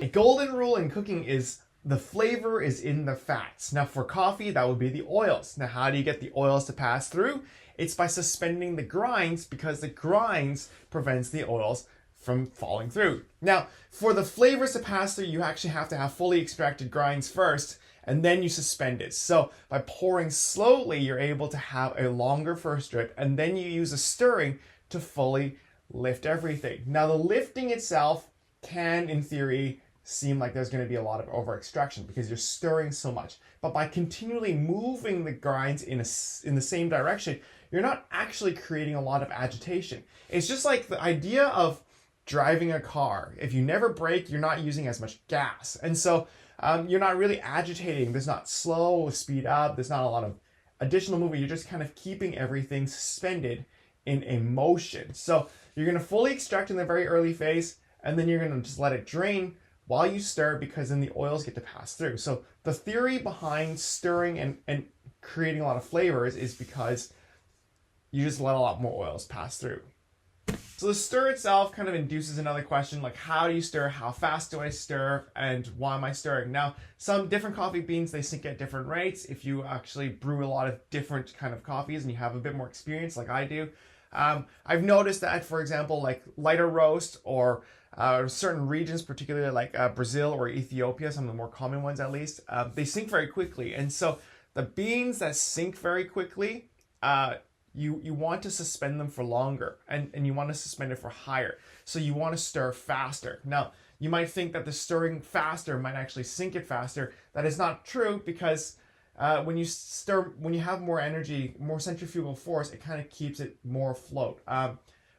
A golden rule in cooking is the flavor is in the fats. Now for coffee, that would be the oils. Now how do you get the oils to pass through? It's by suspending the grinds, because the grinds prevents the oils from falling through. Now for the flavors to pass through, you actually have to have fully extracted grinds first, and then you suspend it. So by pouring slowly, you're able to have a longer first drip, and then you use a stirring to fully lift everything. Now the lifting itself can, in theory, seem like there's going to be a lot of over extraction because you're stirring so much. But by continually moving the grinds in the same direction, you're not actually creating a lot of agitation. It's just like the idea of driving a car. If you never brake, you're not using as much gas. And so you're not really agitating. There's not slow speed up. There's not a lot of additional movement. You're just kind of keeping everything suspended in a motion. So you're going to fully extract in the very early phase, and then you're going to just let it drain while you stir, because then the oils get to pass through. So the theory behind stirring and creating a lot of flavors is because you just let a lot more oils pass through. So the stir itself kind of induces another question, like how do you stir, how fast do I stir, and why am I stirring? Now, some different coffee beans, they sink at different rates. If you actually brew a lot of different kind of coffees and you have a bit more experience like I do, I've noticed that, for example, like lighter roast or certain regions, particularly like Brazil or Ethiopia, some of the more common ones at least, they sink very quickly. And so the beans that sink very quickly, you want to suspend them for longer, and you want to suspend it for higher. So you want to stir faster. Now, you might think that the stirring faster might actually sink it faster. That is not true, because when you stir, when you have more energy, more centrifugal force, it kind of keeps it more afloat.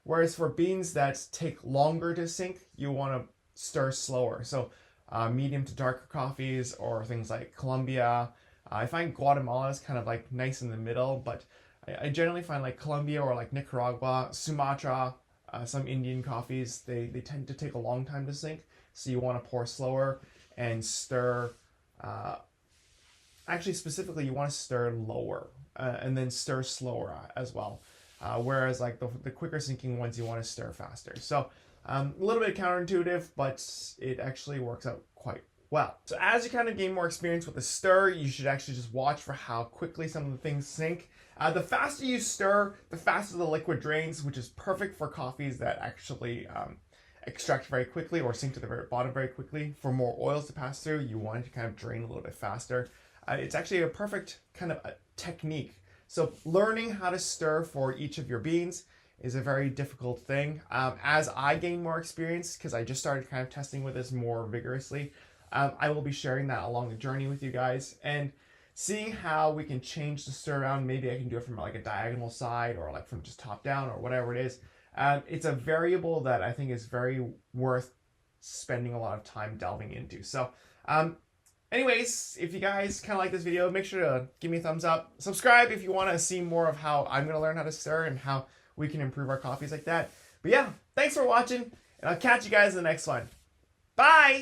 Whereas for beans that take longer to sink, you want to stir slower. So medium to darker coffees or things like Colombia. I find Guatemala is kind of like nice in the middle, but I generally find like Colombia or like Nicaragua, Sumatra, some Indian coffees, they tend to take a long time to sink. So you want to pour slower and stir. Actually, specifically, you want to stir lower and then stir slower as well. Whereas like the quicker sinking ones, you want to stir faster. So a little bit counterintuitive, but it actually works out quite well. So as you kind of gain more experience with the stir, you should actually just watch for how quickly some of the things sink. The faster you stir, the faster the liquid drains, which is perfect for coffees that actually extract very quickly or sink to the very bottom very quickly. For more oils to pass through, you want it to kind of drain a little bit faster. It's actually a perfect kind of a technique. So learning how to stir for each of your beans is a very difficult thing. As I gain more experience, because I just started kind of testing with this more vigorously, I will be sharing that along the journey with you guys and seeing how we can change the stir around. Maybe I can do it from like a diagonal side or like from just top down or whatever it is. It's a variable that I think is very worth spending a lot of time delving into. So anyways, if you guys kind of like this video, make sure to give me a thumbs up. Subscribe if you want to see more of how I'm going to learn how to stir and how we can improve our coffees like that. But yeah, thanks for watching, and I'll catch you guys in the next one. Bye!